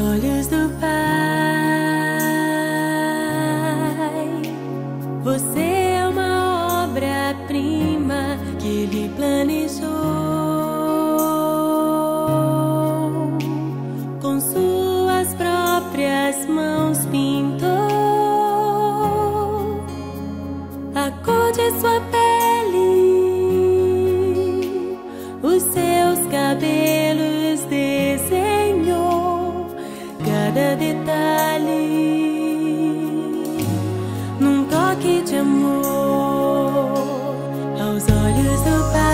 olhos do Pai, você é uma obra-prima que Ele planejou. Com suas próprias mãos pintou a cor de sua pele, os seus cabelos desenhou cada detalhe num toque de amor aos olhos do Pai.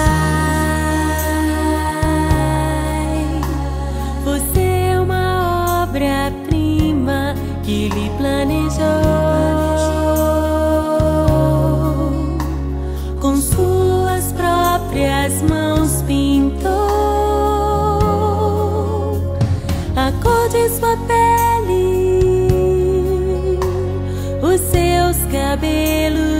Você é uma obra-prima que Ele planejou. Com suas próprias mãos pintou a cor de sua pele, os seus cabelos